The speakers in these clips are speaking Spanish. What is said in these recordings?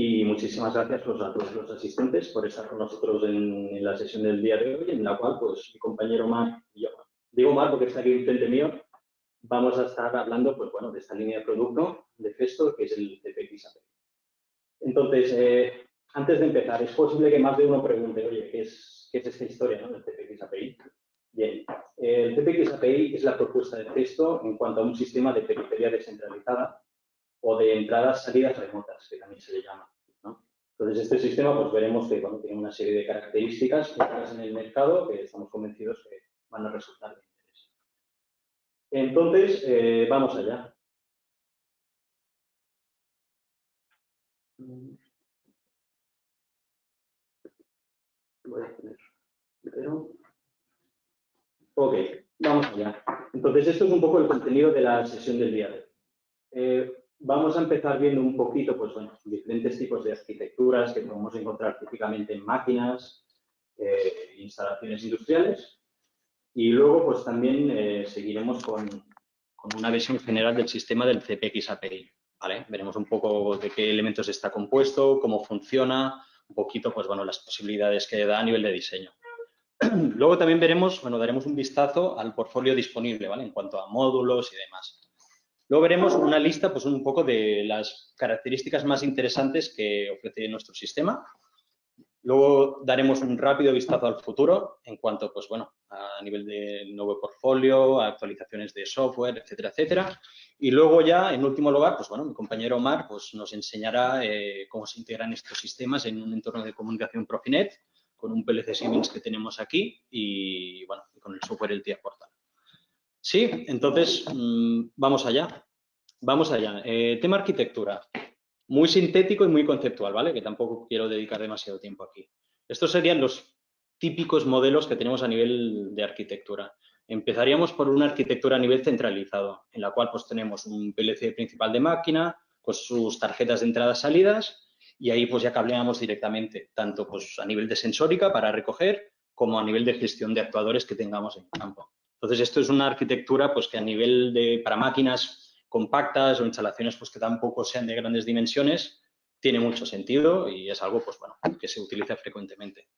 Y muchísimas gracias pues, a todos los asistentes por estar con nosotros en la sesión del día de hoy, en la cual pues, mi compañero Marc y yo, digo Marc porque está aquí enfrente mío, vamos a estar hablando pues, bueno, de esta línea de producto de Festo, que es el CPX API. Entonces, antes de empezar, es posible que más de uno pregunte, oye, ¿qué es esta historia, ¿no?, del CPX API? Bien, el CPX API es la propuesta de Festo en cuanto a un sistema de periferia descentralizada o de entradas-salidas remotas, que también se le llama, ¿no? Entonces, este sistema, pues veremos que bueno, tiene una serie de características en el mercado que estamos convencidos que van a resultar de interés. Entonces, vamos allá. Voy a poner primero. Ok, vamos allá. Entonces, esto es un poco el contenido de la sesión del día de hoy. Vamos a empezar viendo un poquito, pues bueno, diferentes tipos de arquitecturas que podemos encontrar típicamente en máquinas, instalaciones industriales. Y luego, pues también seguiremos con una visión general del sistema del CPX API, ¿vale? Veremos un poco de qué elementos está compuesto, cómo funciona, un poquito, pues bueno, las posibilidades que da a nivel de diseño. Luego también veremos, bueno, daremos un vistazo al portfolio disponible, ¿vale? En cuanto a módulos y demás. Luego veremos una lista, pues un poco de las características más interesantes que ofrece nuestro sistema. Luego daremos un rápido vistazo al futuro en cuanto, pues bueno, a nivel del nuevo portfolio, a actualizaciones de software, etcétera, etcétera. Y luego ya, en último lugar, pues bueno, mi compañero Omar pues, nos enseñará cómo se integran estos sistemas en un entorno de comunicación Profinet con un PLC Siemens que tenemos aquí y, bueno, con el software el TIA Portal. Sí, entonces, vamos allá. Vamos allá. Tema arquitectura. Muy sintético y muy conceptual, ¿vale? Que tampoco quiero dedicar demasiado tiempo aquí. Estos serían los típicos modelos que tenemos a nivel de arquitectura. Empezaríamos por una arquitectura a nivel centralizado, en la cual pues tenemos un PLC principal de máquina, con sus tarjetas de entradas-salidas, y ahí pues ya cableamos directamente, tanto pues a nivel de sensórica para recoger, como a nivel de gestión de actuadores que tengamos en el campo. Entonces, esto es una arquitectura pues que a nivel de, para máquinas compactas o instalaciones pues, que tampoco sean de grandes dimensiones, tiene mucho sentido y es algo pues, bueno, que se utiliza frecuentemente.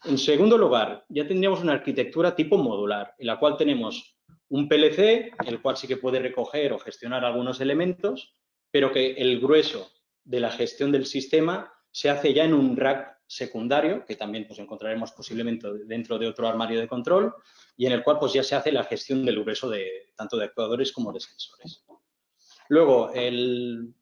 En segundo lugar, ya tendríamos una arquitectura tipo modular, en la cual tenemos un PLC, el cual sí que puede recoger o gestionar algunos elementos, pero que el grueso de la gestión del sistema se hace ya en un rack secundario, que también pues, encontraremos posiblemente dentro de otro armario de control, y en el cual pues, ya se hace la gestión del grueso de tanto de actuadores como de sensores. Luego, el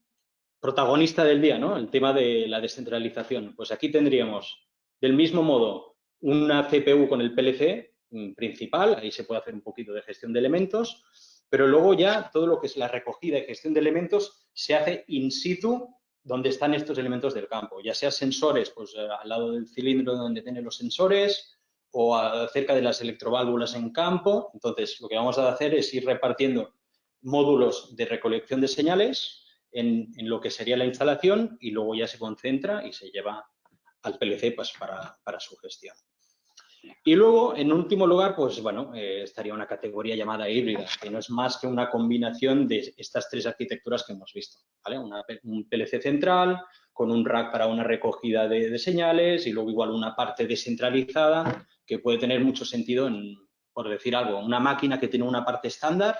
protagonista del día, ¿no? El tema de la descentralización. Pues aquí tendríamos, del mismo modo, una CPU con el PLC principal, ahí se puede hacer un poquito de gestión de elementos, pero luego ya todo lo que es la recogida y gestión de elementos se hace in situ donde están estos elementos del campo, ya sea sensores, pues al lado del cilindro donde tienen los sensores o cerca de las electroválvulas en campo. Entonces, lo que vamos a hacer es ir repartiendo módulos de recolección de señales en lo que sería la instalación y luego ya se concentra y se lleva al PLC pues, para su gestión. Y luego, en último lugar, pues bueno, estaría una categoría llamada híbrida, que no es más que una combinación de estas tres arquitecturas que hemos visto, ¿vale? Un PLC central con un rack para una recogida de señales y luego igual una parte descentralizada que puede tener mucho sentido en, por decir algo, una máquina que tiene una parte estándar.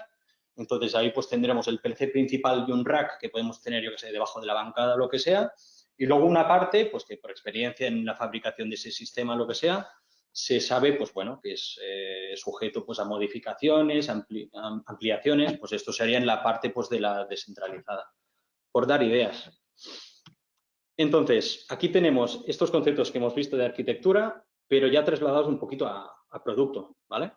Entonces, ahí pues tendremos el PLC principal de un rack que podemos tener, yo que sé, debajo de la bancada o lo que sea. Y luego una parte, pues que por experiencia en la fabricación de ese sistema, lo que sea, se sabe, pues bueno, que es sujeto pues a modificaciones, ampliaciones, pues esto sería en la parte pues de la descentralizada, por dar ideas. Entonces, aquí tenemos estos conceptos que hemos visto de arquitectura, pero ya trasladados un poquito a producto, ¿vale?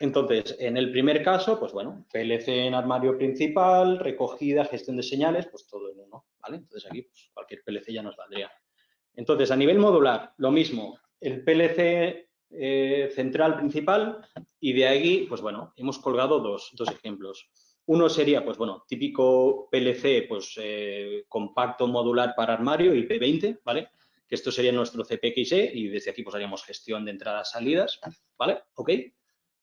Entonces, en el primer caso, pues bueno, PLC en armario principal, recogida, gestión de señales, pues todo en uno, ¿vale? Entonces aquí, pues cualquier PLC ya nos valdría. Entonces, a nivel modular, lo mismo, el PLC central principal y de ahí, pues bueno, hemos colgado dos ejemplos. Uno sería, pues bueno, típico PLC, pues compacto modular para armario, IP20, ¿vale? Que esto sería nuestro CPXE y desde aquí pues haríamos gestión de entradas-salidas, ¿vale? ¿Ok?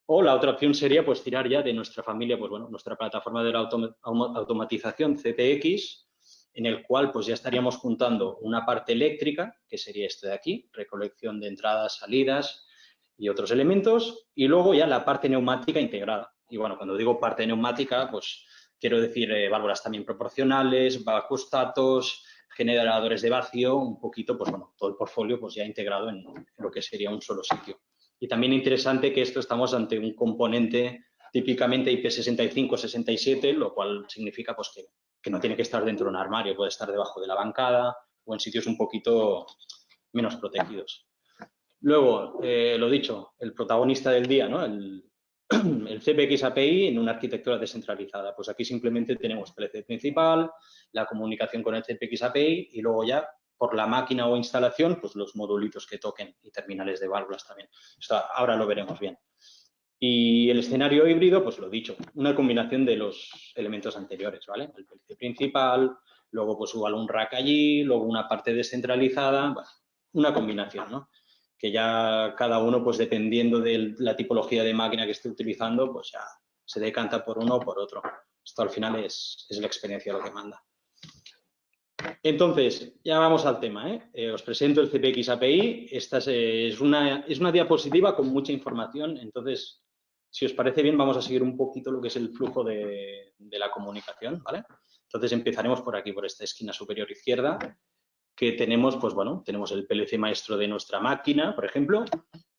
O la otra opción sería pues tirar ya de nuestra familia, pues bueno, nuestra plataforma de la automatización CPX, en el cual pues ya estaríamos juntando una parte eléctrica, que sería este de aquí, recolección de entradas, salidas y otros elementos, y luego ya la parte neumática integrada. Y bueno, cuando digo parte neumática, pues quiero decir válvulas también proporcionales, vacuostatos, generadores de vacío, un poquito, pues bueno, todo el portfolio pues ya integrado en lo que sería un solo sitio. Y también interesante que esto estamos ante un componente típicamente IP65-67, lo cual significa pues que no tiene que estar dentro de un armario, puede estar debajo de la bancada o en sitios un poquito menos protegidos. Luego, lo dicho, el protagonista del día, ¿no? El CPX API en una arquitectura descentralizada. Pues aquí simplemente tenemos PLC principal, la comunicación con el CPX API y luego ya por la máquina o instalación, pues los modulitos que toquen y terminales de válvulas también. Esto ahora lo veremos bien. Y el escenario híbrido, pues lo dicho, una combinación de los elementos anteriores, ¿vale? El PLC principal, luego pues igual un rack allí, luego una parte descentralizada, bueno, una combinación, ¿no? Que ya cada uno, pues dependiendo de la tipología de máquina que esté utilizando, pues ya se decanta por uno o por otro. Esto al final es la experiencia lo que manda. Entonces, ya vamos al tema, ¿eh? Os presento el CPX API. Esta es una diapositiva con mucha información, entonces, si os parece bien, vamos a seguir un poquito lo que es el flujo de la comunicación, ¿vale? Entonces, empezaremos por aquí, por esta esquina superior izquierda, que tenemos, pues bueno, tenemos el PLC maestro de nuestra máquina, por ejemplo.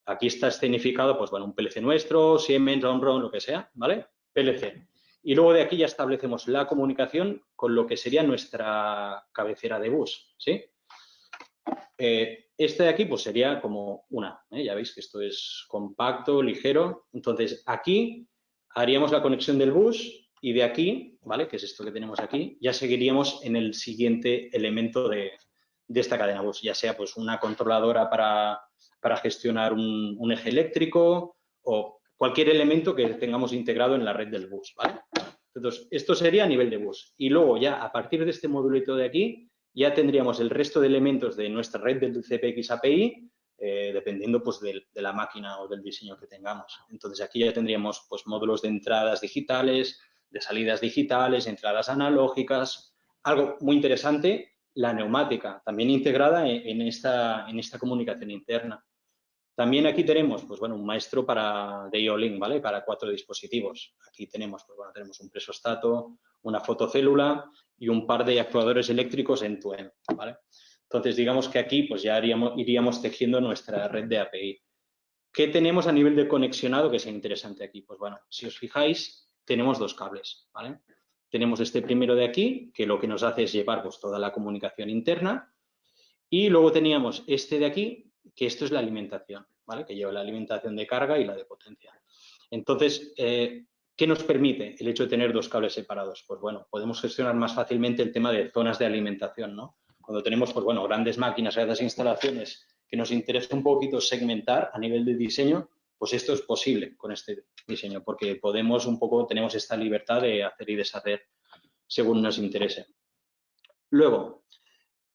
Aquí está escenificado, pues bueno, un PLC nuestro, Siemens, Omron, lo que sea, ¿vale? PLC. Y luego de aquí ya establecemos la comunicación con lo que sería nuestra cabecera de bus, ¿sí? Este de aquí, pues sería como una, ¿eh? Ya veis que esto es compacto, ligero. Entonces, aquí haríamos la conexión del bus y de aquí, ¿vale? Que es esto que tenemos aquí, ya seguiríamos en el siguiente elemento de esta cadena bus, ya sea pues una controladora para gestionar un eje eléctrico o cualquier elemento que tengamos integrado en la red del bus, ¿vale? Entonces, esto sería a nivel de bus. Y luego ya, a partir de este modulito de aquí, ya tendríamos el resto de elementos de nuestra red del CPX API, dependiendo pues de la máquina o del diseño que tengamos. Entonces, aquí ya tendríamos pues módulos de entradas digitales, de salidas digitales, entradas analógicas. Algo muy interesante, la neumática, también integrada en esta comunicación interna. También aquí tenemos, pues bueno, un maestro de IO-Link, ¿vale? Para 4 dispositivos. Aquí tenemos, pues bueno, tenemos un presostato, una fotocélula y un par de actuadores eléctricos end-to-end, ¿vale? Entonces, digamos que aquí, pues ya iríamos tejiendo nuestra red de API. ¿Qué tenemos a nivel de conexionado que sea interesante aquí? Pues bueno, si os fijáis, tenemos 2 cables, ¿vale? Tenemos este primero de aquí, que lo que nos hace es llevar pues toda la comunicación interna. Y luego teníamos este de aquí, que esto es la alimentación, ¿vale? Que lleva la alimentación de carga y la de potencia. Entonces, ¿qué nos permite el hecho de tener 2 cables separados? Pues bueno, podemos gestionar más fácilmente el tema de zonas de alimentación, ¿no? Cuando tenemos, pues bueno, grandes máquinas, grandes instalaciones que nos interesa un poquito segmentar a nivel de diseño, pues esto es posible con este diseño, porque tenemos esta libertad de hacer y deshacer según nos interese. Luego,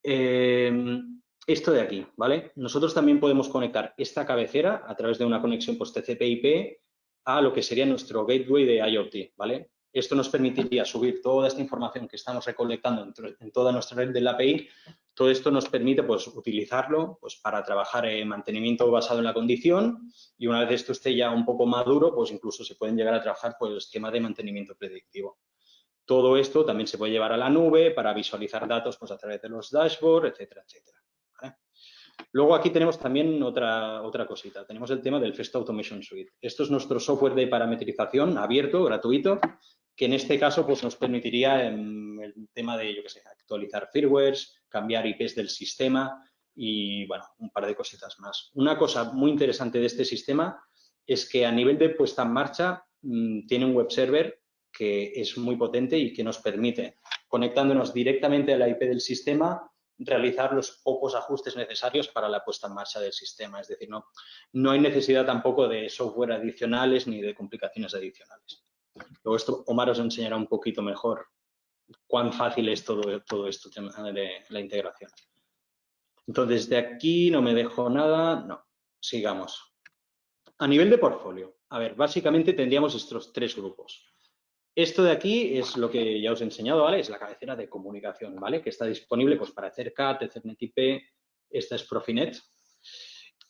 esto de aquí, ¿vale? Nosotros también podemos conectar esta cabecera a través de una conexión pues, TCP/IP a lo que sería nuestro gateway de IoT, ¿vale? Esto nos permitiría subir toda esta información que estamos recolectando en toda nuestra red del API. Todo esto nos permite pues, utilizarlo pues, para trabajar en mantenimiento basado en la condición y una vez esto esté ya un poco maduro, pues incluso se pueden llegar a trabajar pues, esquemas de mantenimiento predictivo. Todo esto también se puede llevar a la nube para visualizar datos pues, a través de los dashboards, etcétera, etcétera. ¿Vale? Luego aquí tenemos también otra cosita. Tenemos el tema del Festo Automation Suite. Esto es nuestro software de parametrización abierto, gratuito, que en este caso pues, nos permitiría el tema de, yo qué sé, actualizar firmwares, cambiar IPs del sistema y, bueno, un par de cositas más. Una cosa muy interesante de este sistema es que a nivel de puesta en marcha tiene un web server que es muy potente y que nos permite, conectándonos directamente a la IP del sistema, realizar los pocos ajustes necesarios para la puesta en marcha del sistema. Es decir, no hay necesidad tampoco de software adicionales ni de complicaciones adicionales. Luego esto Omar os enseñará un poquito mejor cuán fácil es todo esto de la integración. Entonces, de aquí no me dejo nada. No, sigamos. A nivel de portfolio, a ver, básicamente tendríamos estos 3 grupos. Esto de aquí es lo que ya os he enseñado, ¿vale? Es la cabecera de comunicación, ¿vale? Que está disponible pues, para Ethercat, Ethernet IP, esta es Profinet.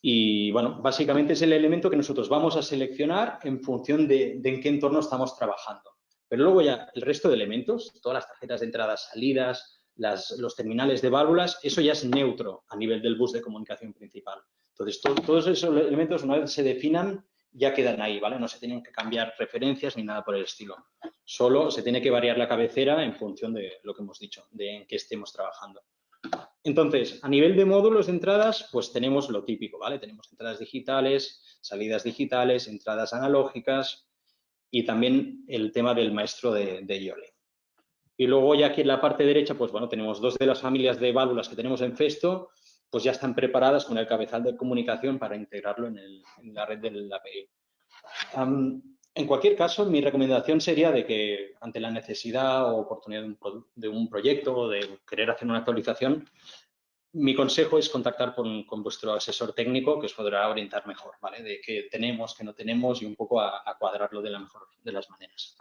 Y, bueno, básicamente es el elemento que nosotros vamos a seleccionar en función de en qué entorno estamos trabajando. Pero luego ya el resto de elementos, todas las tarjetas de entradas, salidas, los terminales de válvulas, eso ya es neutro a nivel del bus de comunicación principal. Entonces, todos esos elementos, una vez se definan, ya quedan ahí, ¿vale? No se tienen que cambiar referencias ni nada por el estilo. Solo se tiene que variar la cabecera en función de lo que hemos dicho, de en qué estemos trabajando. Entonces, a nivel de módulos de entradas, pues tenemos lo típico, ¿vale? Tenemos entradas digitales, salidas digitales, entradas analógicas y también el tema del maestro de IOLE. Y luego ya aquí en la parte derecha, pues bueno, tenemos dos de las familias de válvulas que tenemos en Festo, pues ya están preparadas con el cabezal de comunicación para integrarlo en la red del API. En cualquier caso, mi recomendación sería de que ante la necesidad o oportunidad de un proyecto o de querer hacer una actualización, mi consejo es contactar con vuestro asesor técnico que os podrá orientar mejor, ¿vale? De qué tenemos, qué no tenemos y un poco a cuadrarlo de la mejor de las maneras.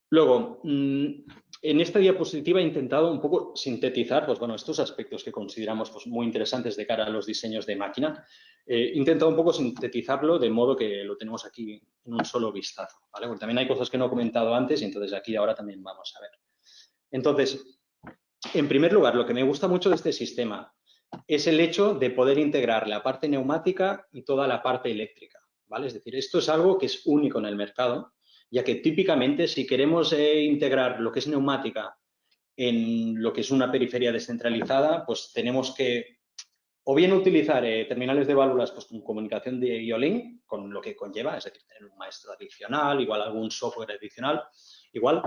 Luego, en esta diapositiva he intentado un poco sintetizar, pues bueno, estos aspectos que consideramos pues, muy interesantes de cara a los diseños de máquina. He intentado un poco sintetizarlo de modo que lo tenemos aquí en un solo vistazo, ¿vale? Porque también hay cosas que no he comentado antes y entonces aquí ahora también vamos a ver. Entonces, en primer lugar, lo que me gusta mucho de este sistema es el hecho de poder integrar la parte neumática y toda la parte eléctrica, ¿vale? Es decir, esto es algo que es único en el mercado, ya que típicamente si queremos integrar lo que es neumática en lo que es una periferia descentralizada, pues tenemos que o bien utilizar terminales de válvulas pues, con comunicación de IO-Link, con lo que conlleva, es decir, tener un maestro adicional, igual algún software adicional, igual,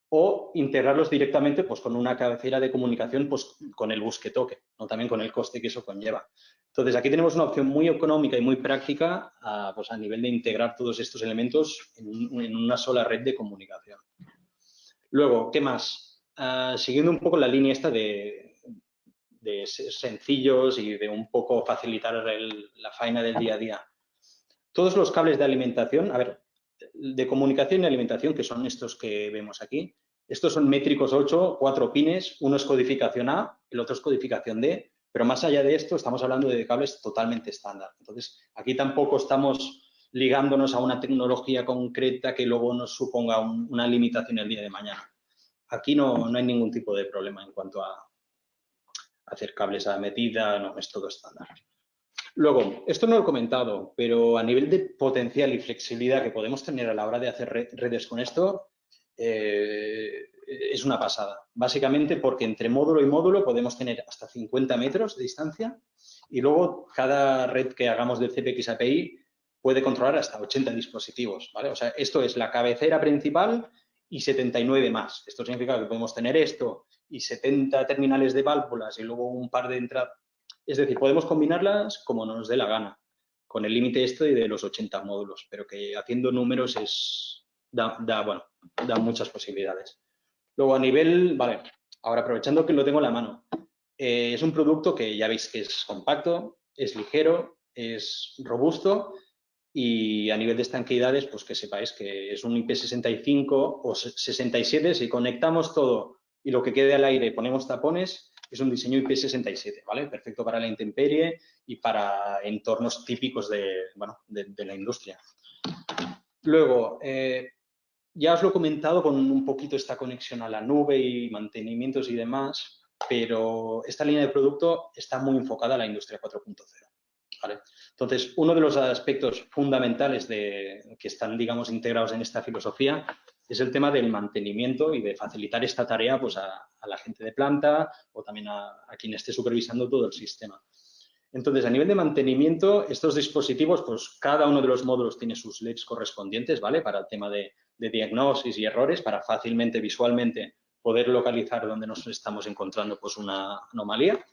o integrarlos directamente pues, con una cabecera de comunicación pues, con el bus que toque, ¿no? También con el coste que eso conlleva. Entonces, aquí tenemos una opción muy económica y muy práctica pues, a nivel de integrar todos estos elementos en una sola red de comunicación. Luego, ¿qué más? Siguiendo un poco la línea esta de ser sencillos y de un poco facilitar la faena del día a día. Todos los cables de alimentación, a ver, de comunicación y alimentación, que son estos que vemos aquí, estos son métricos 8, 4 pines, uno es codificación A, el otro es codificación D, pero más allá de esto estamos hablando de cables totalmente estándar. Entonces, aquí tampoco estamos ligándonos a una tecnología concreta que luego nos suponga una limitación el día de mañana. Aquí no hay ningún tipo de problema en cuanto a hacer cables a medida, no, es todo estándar. Luego, esto no lo he comentado, pero a nivel de potencial y flexibilidad que podemos tener a la hora de hacer redes con esto, es una pasada. Básicamente porque entre módulo y módulo podemos tener hasta 50 metros de distancia y luego cada red que hagamos del CPX API puede controlar hasta 80 dispositivos, ¿vale? O sea, esto es la cabecera principal y 79 más. Esto significa que podemos tener esto y 70 terminales de válvulas y luego un par de entradas. Es decir, podemos combinarlas como nos dé la gana, con el límite y de los 80 módulos, pero que haciendo números da muchas posibilidades. Luego, a nivel, vale, ahora aprovechando que lo tengo en la mano, es un producto que ya veis que es compacto, es ligero, es robusto y a nivel de estanqueidades, pues que sepáis que es un IP65 o 67, si conectamos todo y lo que quede al aire ponemos tapones, es un diseño IP67, ¿vale? Perfecto para la intemperie y para entornos típicos de la industria. Luego, ya os lo he comentado con un poquito esta conexión a la nube y mantenimientos y demás, pero esta línea de producto está muy enfocada a la industria 4.0. ¿Vale? Entonces, uno de los aspectos fundamentales que están, digamos, integrados en esta filosofía es el tema del mantenimiento y de facilitar esta tarea pues, a la gente de planta o también a quien esté supervisando todo el sistema. Entonces, a nivel de mantenimiento, estos dispositivos, pues cada uno de los módulos tiene sus LEDs correspondientes, ¿vale? Para el tema de diagnosis y errores, para fácilmente, visualmente, poder localizar dónde nos estamos encontrando pues, una anomalía.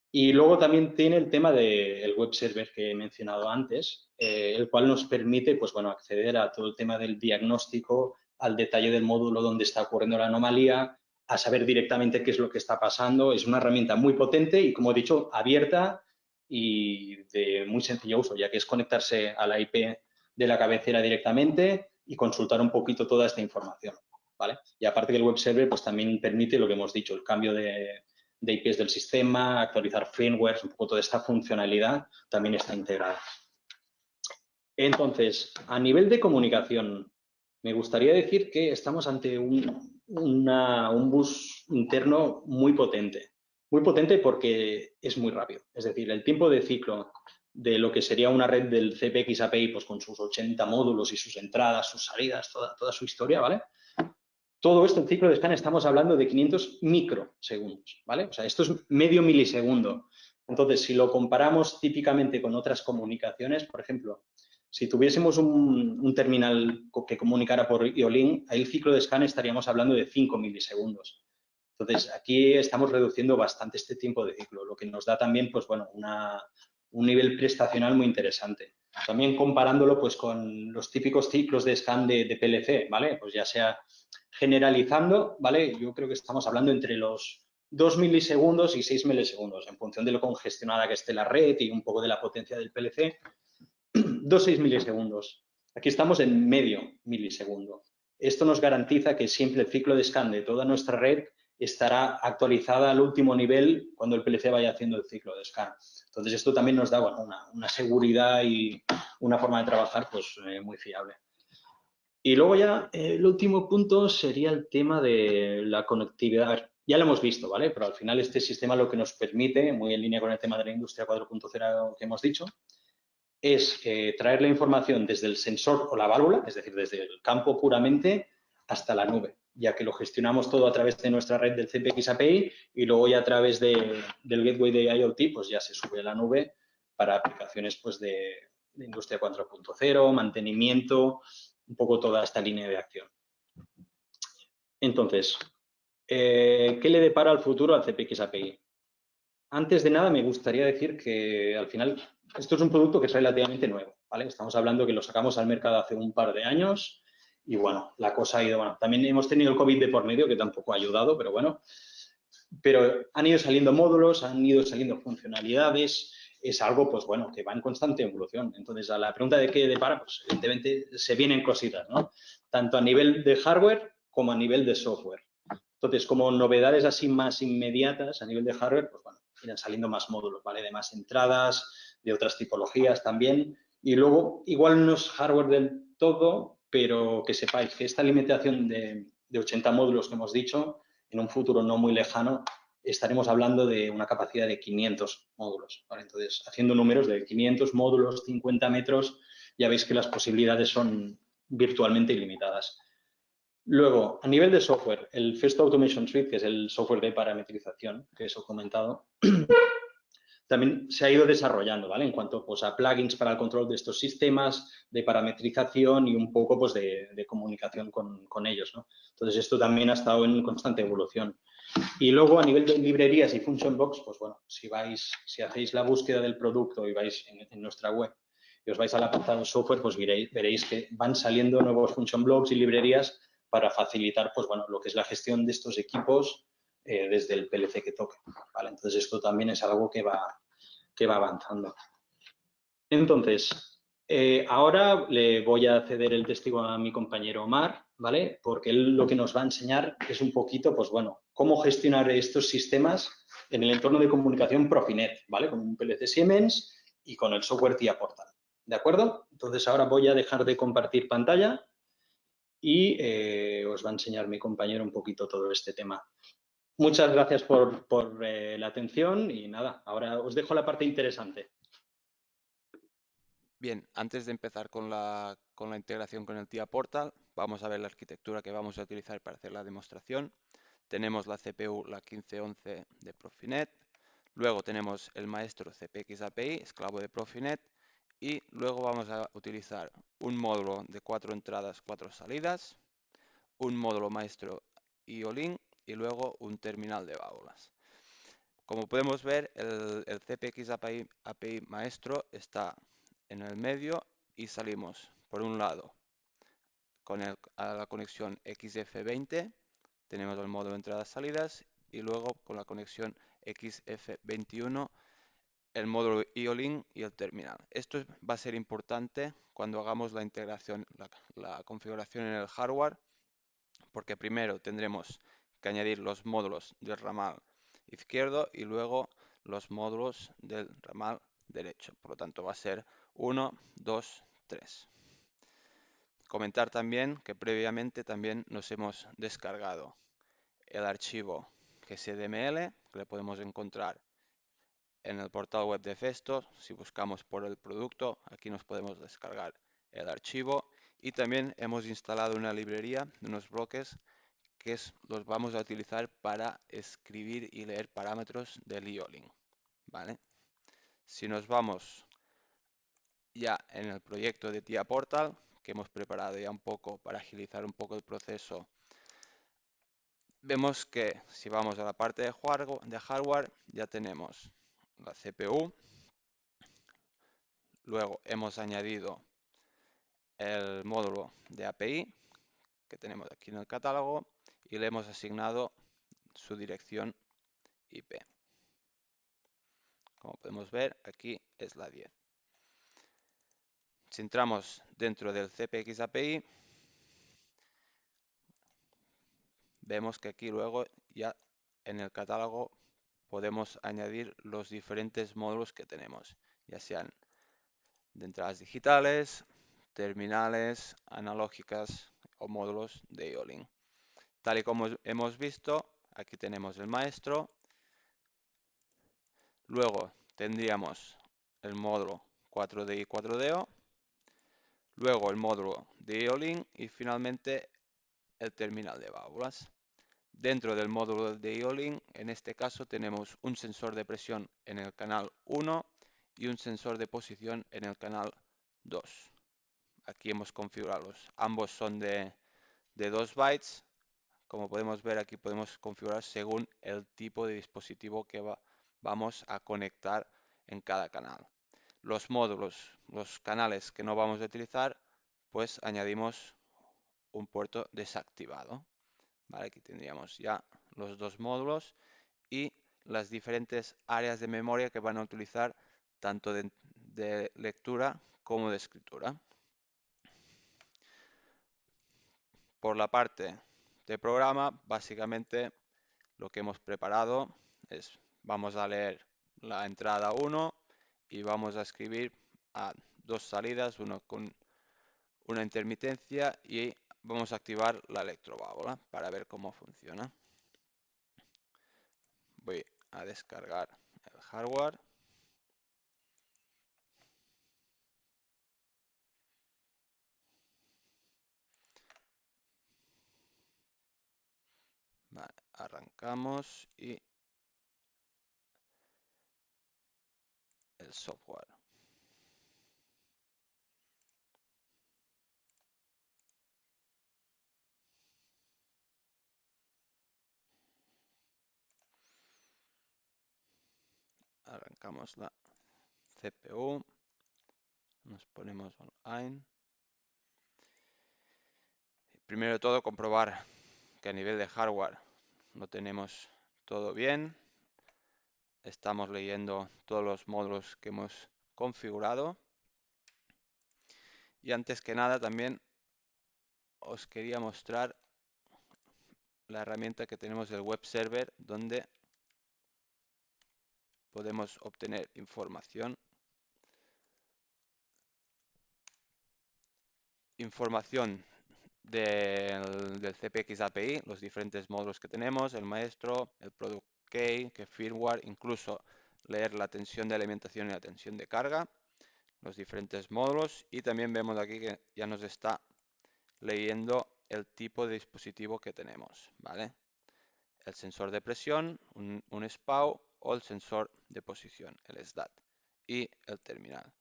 Y luego también tiene el tema del web server que he mencionado antes, el cual nos permite pues, bueno, acceder a todo el tema del diagnóstico, al detalle del módulo donde está ocurriendo la anomalía, a saber directamente qué es lo que está pasando. Es una herramienta muy potente y, como he dicho, abierta y de muy sencillo uso, ya que es conectarse a la IP de la cabecera directamente, y consultar un poquito toda esta información, ¿vale? Y aparte que el web server pues también permite lo que hemos dicho, el cambio de IPs del sistema, actualizar firmware, un poco toda esta funcionalidad también está integrada. Entonces, a nivel de comunicación, me gustaría decir que estamos ante un bus interno muy potente. Muy potente porque es muy rápido. Es decir, el tiempo de ciclo de lo que sería una red del CPX API, pues con sus 80 módulos y sus entradas, sus salidas, toda su historia, ¿vale? Todo esto en ciclo de scan estamos hablando de 500 microsegundos, ¿vale? O sea, esto es medio milisegundo. Entonces, si lo comparamos típicamente con otras comunicaciones, por ejemplo, si tuviésemos un terminal que comunicara por IO-Link, ahí el ciclo de scan estaríamos hablando de 5 milisegundos. Entonces, aquí estamos reduciendo bastante este tiempo de ciclo, lo que nos da también, pues bueno, un nivel prestacional muy interesante. También comparándolo, pues, con los típicos ciclos de scan de PLC, ¿vale? Pues ya sea generalizando, ¿vale? Yo creo que estamos hablando entre los 2 milisegundos y 6 milisegundos, en función de lo congestionada que esté la red y un poco de la potencia del PLC. 2-6 milisegundos. Aquí estamos en medio milisegundo. Esto nos garantiza que siempre el ciclo de scan de toda nuestra red estará actualizada al último nivel cuando el PLC vaya haciendo el ciclo de scan. Entonces, esto también nos da bueno, una seguridad y una forma de trabajar pues, muy fiable. Y luego ya el último punto sería el tema de la conectividad. Ya lo hemos visto, ¿vale? Pero al final este sistema lo que nos permite, muy en línea con el tema de la industria 4.0 que hemos dicho, es traer la información desde el sensor o la válvula, es decir, desde el campo puramente hasta la nube, ya que lo gestionamos todo a través de nuestra red del CPX API y luego ya a través del gateway de IoT, pues ya se sube a la nube para aplicaciones pues de industria 4.0, mantenimiento, un poco toda esta línea de acción. Entonces, ¿qué le depara al futuro al CPX API? Antes de nada, me gustaría decir que al final esto es un producto que es relativamente nuevo, ¿vale? Estamos hablando que lo sacamos al mercado hace un par de años y, bueno, la cosa ha ido, bueno, también hemos tenido el COVID de por medio, que tampoco ha ayudado, pero bueno. Pero han ido saliendo módulos, han ido saliendo funcionalidades, es algo, pues bueno, que va en constante evolución. Entonces, a la pregunta de qué depara, pues evidentemente se vienen cositas, ¿no? Tanto a nivel de hardware como a nivel de software. Entonces, como novedades así más inmediatas a nivel de hardware, pues bueno, irán saliendo más módulos, ¿vale? De más entradas, de otras tipologías también. Y luego, igual no es hardware del todo, pero que sepáis que esta limitación de 80 módulos que hemos dicho, en un futuro no muy lejano, estaremos hablando de una capacidad de 500 módulos, ¿vale? Entonces, haciendo números de 500 módulos, 50 metros, ya veis que las posibilidades son virtualmente ilimitadas. Luego, a nivel de software, el First Automation Suite, que es el software de parametrización que os he comentado, también se ha ido desarrollando, ¿vale? En cuanto pues, a plugins para el control de estos sistemas, de parametrización y un poco pues, de comunicación con ellos, ¿no? Entonces, esto también ha estado en constante evolución. Y luego, a nivel de librerías y function box, pues bueno, si hacéis la búsqueda del producto y vais en nuestra web y os vais al apartado software, pues veréis que van saliendo nuevos function blocks y librerías para facilitar, pues bueno, lo que es la gestión de estos equipos desde el PLC que toque, ¿vale? Entonces, esto también es algo que va avanzando. Entonces, ahora le voy a ceder el testigo a mi compañero Omar, ¿vale? Porque él lo que nos va a enseñar es un poquito, pues bueno, cómo gestionar estos sistemas en el entorno de comunicación Profinet, ¿vale? Con un PLC Siemens y con el software TIA Portal, ¿de acuerdo? Entonces, ahora voy a dejar de compartir pantalla y os va a enseñar mi compañero un poquito todo este tema. Muchas gracias por la atención y nada, ahora os dejo la parte interesante. Bien, antes de empezar con la integración con el TIA Portal, vamos a ver la arquitectura que vamos a utilizar para hacer la demostración. Tenemos la CPU, la 1511 de Profinet, luego tenemos el maestro CPX API, esclavo de Profinet, y luego vamos a utilizar un módulo de 4 entradas, 4 salidas, un módulo maestro IO-Link y luego un terminal de válvulas. Como podemos ver, el CPX API maestro está en el medio y salimos, por un lado, a la conexión XF20, tenemos el módulo de entradas-salidas y luego con la conexión XF21 el módulo IO-Link y el terminal. Esto va a ser importante cuando hagamos la integración, la configuración en el hardware, porque primero tendremos que añadir los módulos del ramal izquierdo y luego los módulos del ramal derecho. Por lo tanto, va a ser 1, 2, 3. Comentar también que previamente también nos hemos descargado el archivo GSDML, que le podemos encontrar en el portal web de Festo. Si buscamos por el producto, aquí nos podemos descargar el archivo. Y también hemos instalado una librería de unos bloques que los vamos a utilizar para escribir y leer parámetros del IO-Link, ¿vale? Si nos vamos ya en el proyecto de TIA Portal, que hemos preparado ya un poco para agilizar un poco el proceso, vemos que si vamos a la parte de hardware ya tenemos la CPU, luego hemos añadido el módulo de API que tenemos aquí en el catálogo y le hemos asignado su dirección IP. Como podemos ver, aquí es la 10. Si entramos dentro del CPX API, vemos que aquí luego ya en el catálogo podemos añadir los diferentes módulos que tenemos, ya sean de entradas digitales, terminales, analógicas o módulos de IO-Link. Tal y como hemos visto, aquí tenemos el maestro, luego tendríamos el módulo 4D y 4DO, luego el módulo de IO-Link y finalmente el terminal de válvulas. Dentro del módulo de IO-Link, en este caso tenemos un sensor de presión en el canal 1 y un sensor de posición en el canal 2. Aquí hemos configurado ambos son de 2 bytes. Como podemos ver, aquí podemos configurar según el tipo de dispositivo que vamos a conectar en cada canal. Los módulos, los canales que no vamos a utilizar, pues añadimos un puerto desactivado. ¿Vale? Aquí tendríamos ya los dos módulos y las diferentes áreas de memoria que van a utilizar tanto de lectura como de escritura. Por la parte de programa, básicamente lo que hemos preparado es, vamos a leer la entrada 1 y vamos a escribir a dos salidas, uno con una intermitencia y vamos a activar la electroválvula para ver cómo funciona. Voy a descargar el hardware. Vale, arrancamos y el software. Arrancamos la CPU. Nos ponemos online. Primero de todo, comprobar que a nivel de hardware lo tenemos todo bien. Estamos leyendo todos los módulos que hemos configurado. Y antes que nada también os quería mostrar la herramienta que tenemos del web server donde podemos obtener información del CPX API, los diferentes módulos que tenemos, el maestro, el product key, que firmware, incluso leer la tensión de alimentación y la tensión de carga, los diferentes módulos y también vemos aquí que ya nos está leyendo el tipo de dispositivo que tenemos, ¿vale? El sensor de presión, un SPAW o el sensor de posición, el SDAT y el terminal.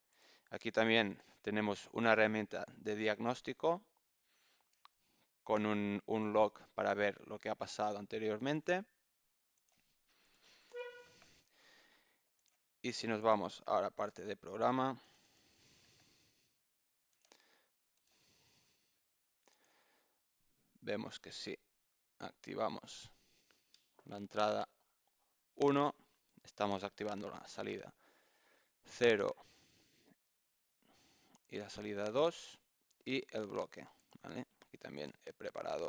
Aquí también tenemos una herramienta de diagnóstico con un log para ver lo que ha pasado anteriormente. Y si nos vamos a la parte de programa, vemos que si activamos la entrada 1, estamos activando la salida 0 y la salida 2 y el bloque, ¿vale? Aquí también he preparado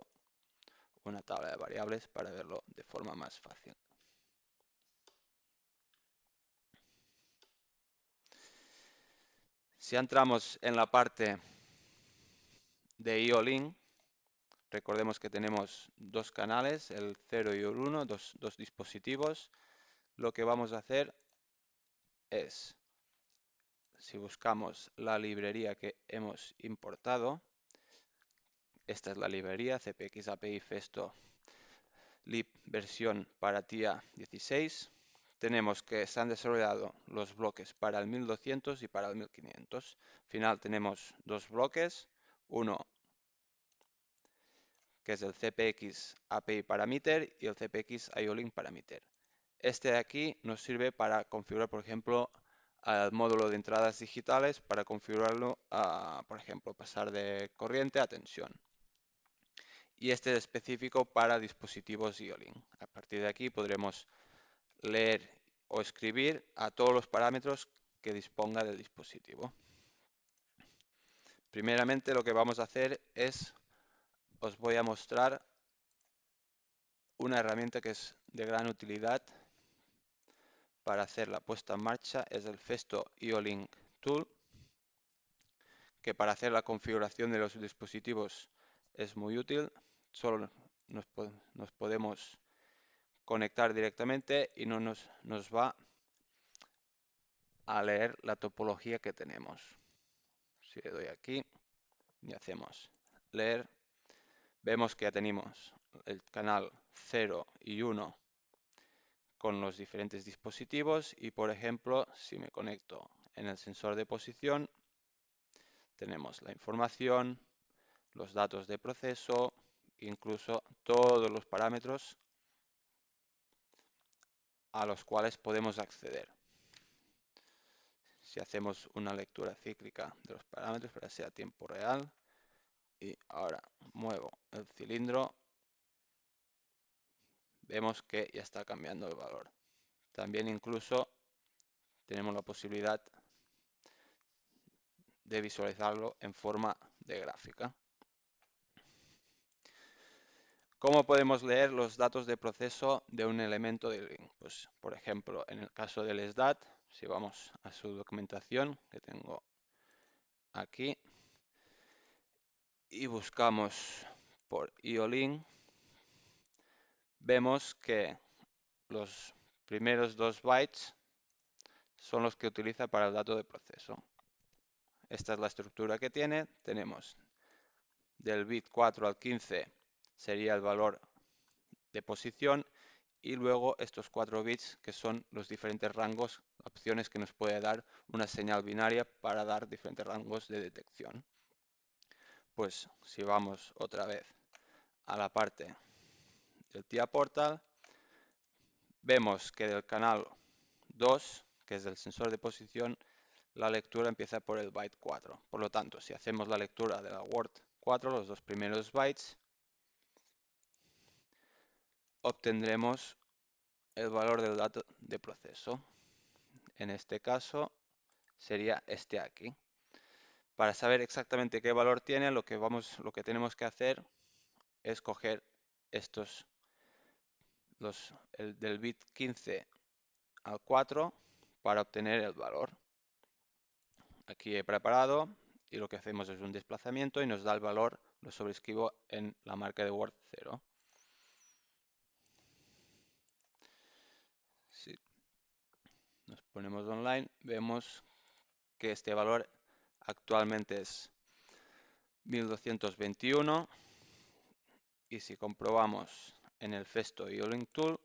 una tabla de variables para verlo de forma más fácil. Si entramos en la parte de IO-Link, recordemos que tenemos dos canales, el 0 y el 1, dos dispositivos. Lo que vamos a hacer es, si buscamos la librería que hemos importado, esta es la librería CPX API Festo lib versión para TIA 16. Tenemos que se han desarrollado los bloques para el 1200 y para el 1500. Al final tenemos dos bloques, uno que es el CPX API Parameter y el CPX IO-Link Parameter. Este de aquí nos sirve para configurar, por ejemplo, al módulo de entradas digitales, para configurarlo a, por ejemplo, pasar de corriente a tensión. Y este es específico para dispositivos IO-Link. A partir de aquí podremos leer o escribir a todos los parámetros que disponga del dispositivo. Primeramente lo que vamos a hacer es, os voy a mostrar una herramienta que es de gran utilidad para hacer la puesta en marcha, es el Festo IO-Link Tool, que para hacer la configuración de los dispositivos es muy útil. Solo nos podemos conectar directamente y no nos va a leer la topología que tenemos. Si le doy aquí y hacemos leer, vemos que ya tenemos el canal 0 y 1 con los diferentes dispositivos y, por ejemplo, si me conecto en el sensor de posición, tenemos la información, los datos de proceso, incluso todos los parámetros a los cuales podemos acceder. Si hacemos una lectura cíclica de los parámetros para que sea tiempo real, y ahora muevo el cilindro, vemos que ya está cambiando el valor. También incluso tenemos la posibilidad de visualizarlo en forma de gráfica. ¿Cómo podemos leer los datos de proceso de un elemento de link? Pues, por ejemplo, en el caso del SDAT, si vamos a su documentación, que tengo aquí, y buscamos por IO-Link, vemos que los primeros 2 bytes son los que utiliza para el dato de proceso. Esta es la estructura que tiene. Tenemos del bit 4 al 15 sería el valor de posición, y luego estos 4 bits que son los diferentes rangos, opciones que nos puede dar una señal binaria para dar diferentes rangos de detección. Pues si vamos otra vez a la parte del TIA Portal, vemos que del canal 2, que es del sensor de posición, la lectura empieza por el byte 4. Por lo tanto, si hacemos la lectura de la word 4, los dos primeros bytes, obtendremos el valor del dato de proceso. En este caso sería este aquí. Para saber exactamente qué valor tiene, lo que tenemos que hacer es coger estos, del bit 15 al 4 para obtener el valor. Aquí he preparado y lo que hacemos es un desplazamiento y nos da el valor, lo sobrescribo en la marca de Word 0. Si nos ponemos online, vemos que este valor actualmente es 1221, y si comprobamos en el Festo IO-Link Tool,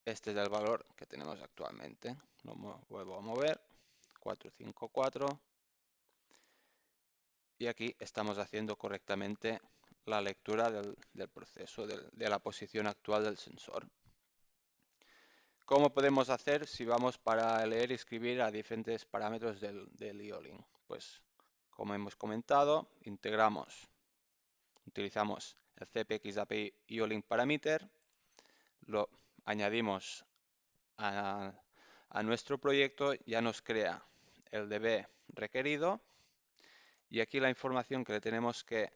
este es el valor que tenemos actualmente. Lo vuelvo a mover, 454, y aquí estamos haciendo correctamente la lectura del proceso, de la posición actual del sensor. ¿Cómo podemos hacer si vamos para leer y escribir a diferentes parámetros del IO-Link? Pues, como hemos comentado, utilizamos el CPX API IO-Link Parameter, lo añadimos a nuestro proyecto, ya nos crea el DB requerido y aquí la información que le tenemos que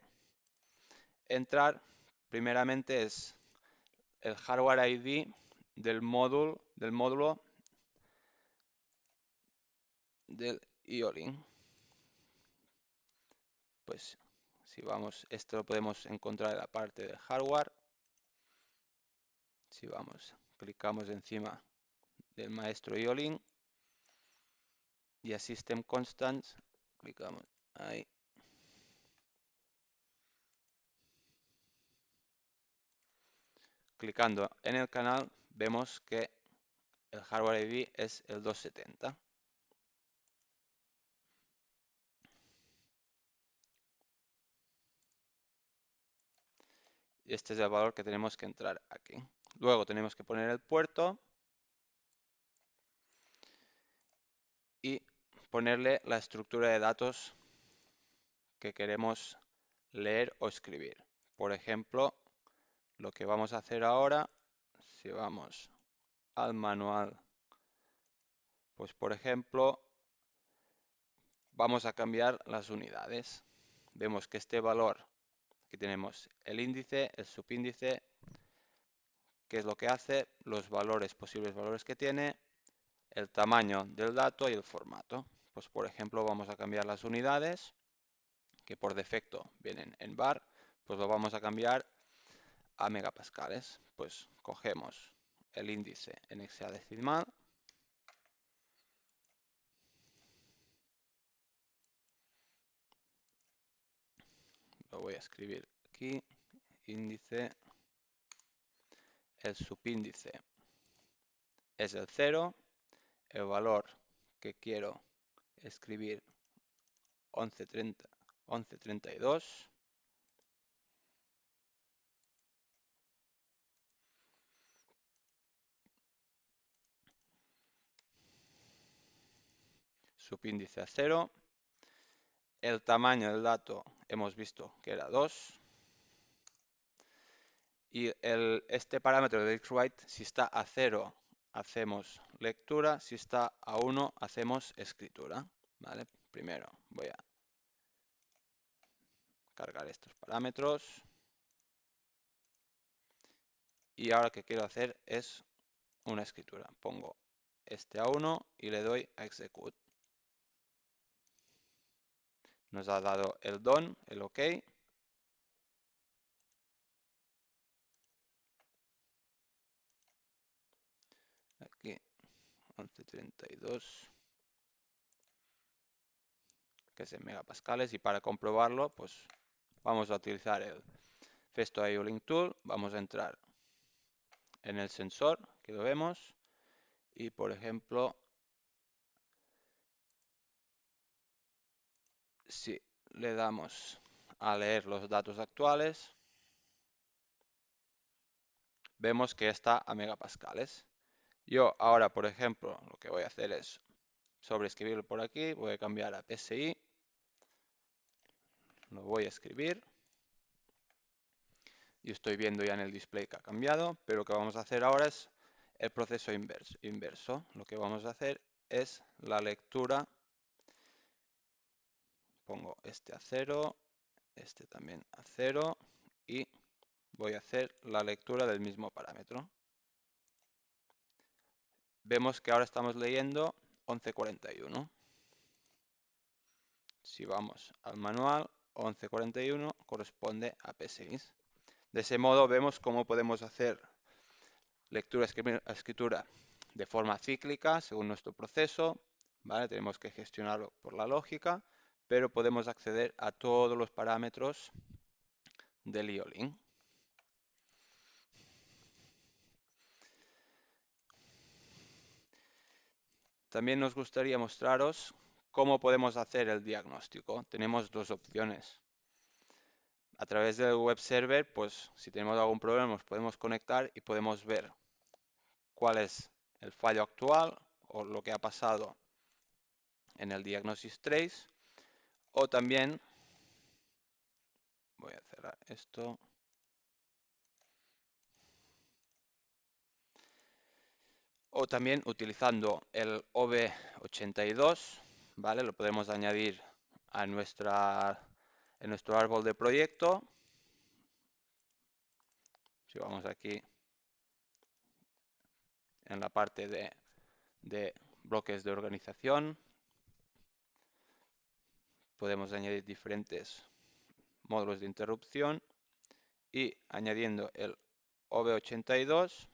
entrar primeramente es el hardware ID del módulo del IO-Link. Pues si vamos, esto lo podemos encontrar en la parte del hardware. Si vamos, clicamos encima del maestro IO-Link y a System Constants, clicamos ahí. Clicando en el canal vemos que el hardware ID es el 270. Y este es el valor que tenemos que entrar aquí. Luego tenemos que poner el puerto y ponerle la estructura de datos que queremos leer o escribir. Por ejemplo, lo que vamos a hacer ahora, si vamos al manual, pues por ejemplo, vamos a cambiar las unidades. Vemos que este valor, aquí tenemos el índice, el subíndice, qué es lo que hace, los valores, posibles valores que tiene, el tamaño del dato y el formato. Pues por ejemplo, vamos a cambiar las unidades, que por defecto vienen en bar, pues lo vamos a cambiar a megapascales. Pues cogemos el índice en hexadecimal, lo voy a escribir aquí, índice, el subíndice es el 0, el valor que quiero escribir 1130, 1132, subíndice a 0, el tamaño del dato hemos visto que era 2, y este parámetro de XWrite, si está a 0 hacemos lectura, si está a 1 hacemos escritura. ¿Vale? Primero voy a cargar estos parámetros y ahora que quiero hacer es una escritura. Pongo este a 1 y le doy a execute. Nos ha dado el done, el OK. Aquí 1132, que es en megapascales, y para comprobarlo pues vamos a utilizar el Festo.io Link Tool, vamos a entrar en el sensor, que lo vemos, y por ejemplo, si le damos a leer los datos actuales, vemos que está a megapascales. Yo ahora, por ejemplo, lo que voy a hacer es sobreescribirlo por aquí, voy a cambiar a PSI, lo voy a escribir, y estoy viendo ya en el display que ha cambiado, pero lo que vamos a hacer ahora es el proceso inverso. Lo que vamos a hacer es la lectura, pongo este a 0, este también a 0 y voy a hacer la lectura del mismo parámetro. Vemos que ahora estamos leyendo 1141. Si vamos al manual, 1141 corresponde a P6. De ese modo vemos cómo podemos hacer lectura escritura de forma cíclica según nuestro proceso. ¿Vale? Tenemos que gestionarlo por la lógica, pero podemos acceder a todos los parámetros del IO-Link. También nos gustaría mostraros cómo podemos hacer el diagnóstico. Tenemos dos opciones. A través del web server, pues si tenemos algún problema nos podemos conectar y podemos ver cuál es el fallo actual o lo que ha pasado en el diagnosis trace, o también voy a cerrar esto. o también utilizando el OV82, ¿vale? Lo podemos añadir a en nuestro árbol de proyecto. Si vamos aquí en la parte de bloques de organización, podemos añadir diferentes módulos de interrupción y añadiendo el OV82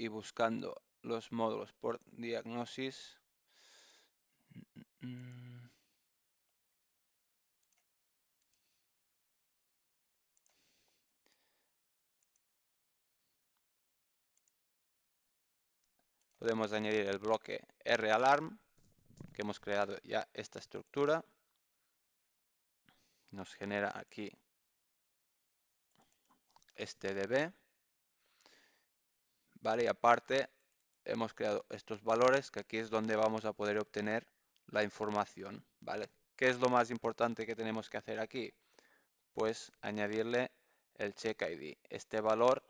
y buscando los módulos por diagnosis. Podemos añadir el bloque ralarm, que hemos creado ya esta estructura. Nos genera aquí este DB, ¿vale? Y aparte hemos creado estos valores, que aquí es donde vamos a poder obtener la información, ¿vale? ¿Qué es lo más importante que tenemos que hacer aquí? Pues añadirle el check ID. Este valor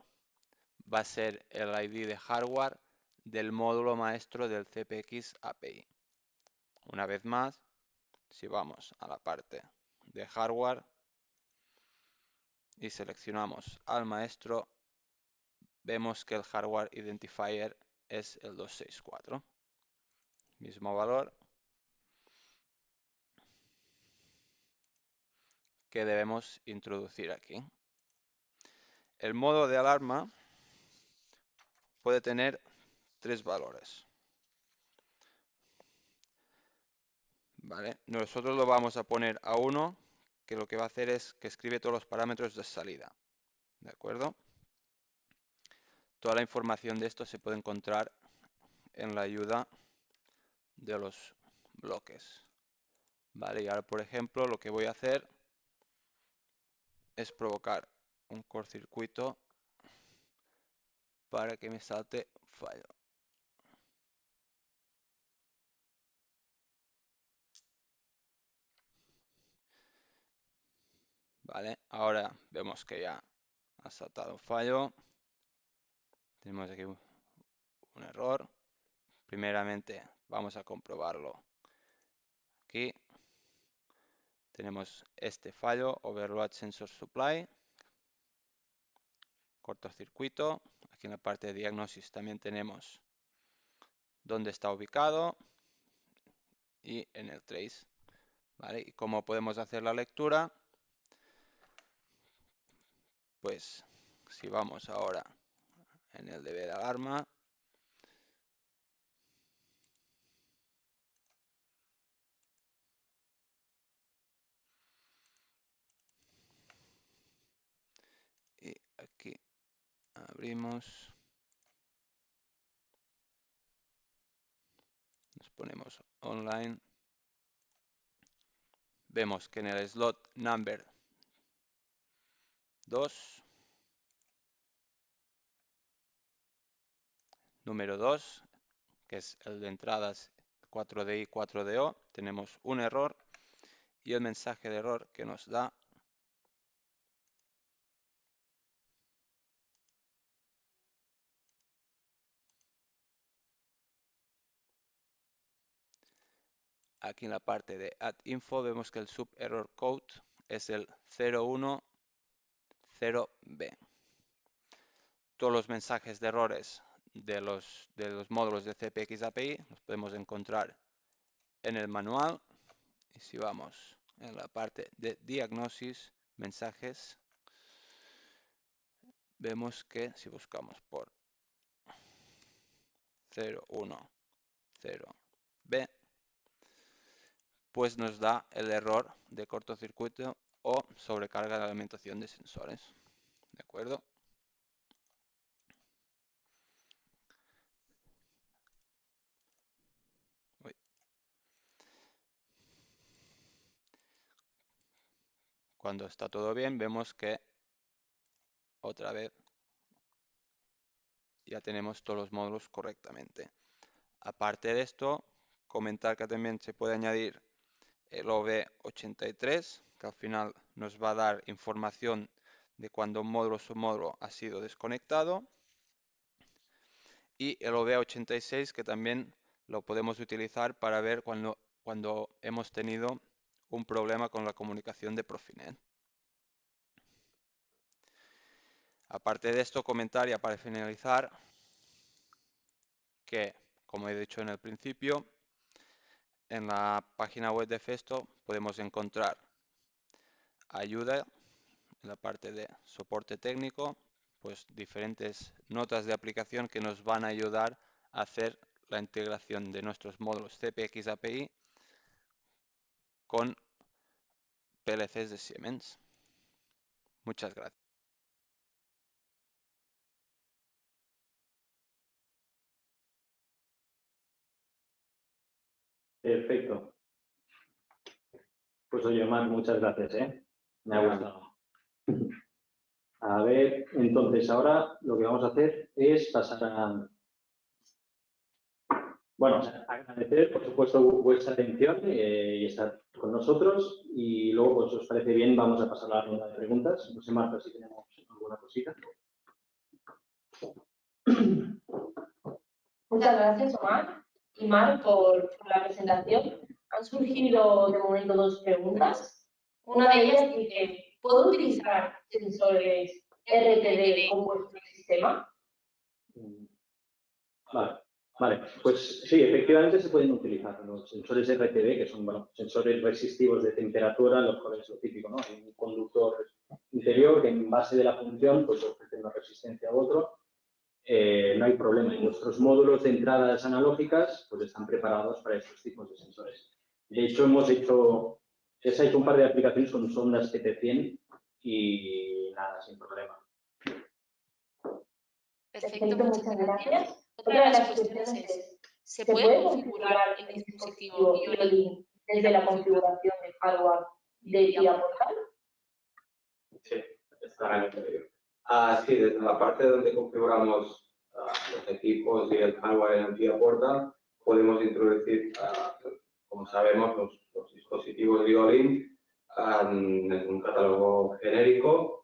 va a ser el ID de hardware del módulo maestro del CPX API. Una vez más, si vamos a la parte de hardware y seleccionamos al maestro, vemos que el hardware identifier es el 264. Mismo valor que debemos introducir aquí. El modo de alarma puede tener tres valores, ¿vale? Nosotros lo vamos a poner a 1, que lo que va a hacer es que escribe todos los parámetros de salida, ¿de acuerdo? Toda la información de esto se puede encontrar en la ayuda de los bloques, ¿vale? Y ahora, por ejemplo, lo que voy a hacer es provocar un cortocircuito para que me salte fallo. Vale, ahora vemos que ya ha saltado un fallo. Tenemos aquí un error. Primeramente vamos a comprobarlo. Aquí tenemos este fallo, Overload Sensor Supply, cortocircuito. Aquí en la parte de diagnosis también tenemos dónde está ubicado y en el trace, ¿vale? Y cómo podemos hacer la lectura, pues si vamos ahora en el DB de alarma, y aquí abrimos, nos ponemos online, vemos que en el slot number 2, número 2, que es el de entradas 4DI, 4DO, tenemos un error y el mensaje de error que nos da aquí en la parte de add info, vemos que el sub error code es el 010B. Todos los mensajes de errores de los módulos de CPX API los podemos encontrar en el manual. Y si vamos en la parte de diagnosis, mensajes, vemos que si buscamos por 010B, pues nos da el error de cortocircuito o sobrecarga de alimentación de sensores. ¿De acuerdo? Uy. Cuando está todo bien, vemos que otra vez ya tenemos todos los módulos correctamente. Aparte de esto, comentar que también se puede añadir el OV83, que al final nos va a dar información de cuando un módulo o submódulo ha sido desconectado. Y el OBA86, que también lo podemos utilizar para ver cuando hemos tenido un problema con la comunicación de Profinet. Aparte de esto, comentar ya para finalizar que, como he dicho en el principio, en la página web de Festo podemos encontrar ayuda en la parte de soporte técnico, pues diferentes notas de aplicación que nos van a ayudar a hacer la integración de nuestros módulos CPX API con PLCs de Siemens. Muchas gracias. Perfecto. Pues oye, Omar, muchas gracias, ¿eh? Me ha gustado. A ver, entonces ahora lo que vamos a hacer es pasar a... Bueno, agradecer, por supuesto, vuestra atención y estar con nosotros. Y luego, pues, si os parece bien, vamos a pasar a la ronda de preguntas. No sé, Marta, si tenemos alguna cosita. Muchas gracias, Omar y Mar, por la presentación. Han surgido de momento dos preguntas. Una de ellas dice, ¿puedo utilizar sensores RTD con vuestro sistema? Vale, pues sí, efectivamente se pueden utilizar los sensores RTD, que son sensores resistivos de temperatura, los cuales es lo típico, ¿no? Hay un conductor interior que en base de la función pues ofrece una resistencia a otro. No hay problema. Y nuestros módulos de entradas analógicas pues están preparados para estos tipos de sensores. De hecho, se ha hecho un par de aplicaciones con sondas PT100 y nada, sin problema. Perfecto, muchas gracias. Otra de las cuestiones es, ¿se puede configurar el dispositivo IO-Link desde la configuración de hardware de TIA Portal? Sí, está en el medio. Sí, desde la parte donde configuramos los equipos y el hardware en el TIA Portal, podemos introducir, como sabemos, los dispositivos IO-Link en un catálogo genérico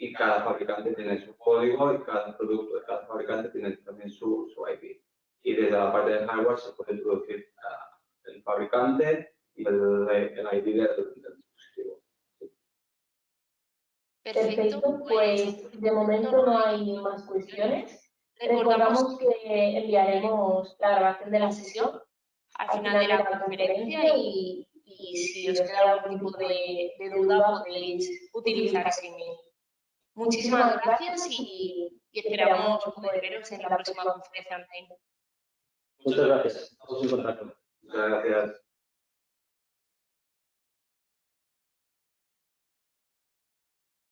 y cada fabricante tiene su código y cada producto de cada fabricante tiene también su IP. Y desde la parte de hardware se puede introducir el fabricante y el ID del dispositivo. Perfecto, pues de momento no hay más cuestiones. Recordamos que enviaremos la grabación de la sesión al final de la conferencia y si os queda algún tipo de duda podéis utilizar Sigmin. Muchísimas gracias y esperamos poder veros en la próxima conferencia online. Muchas gracias. Estamos en contacto. Muchas gracias.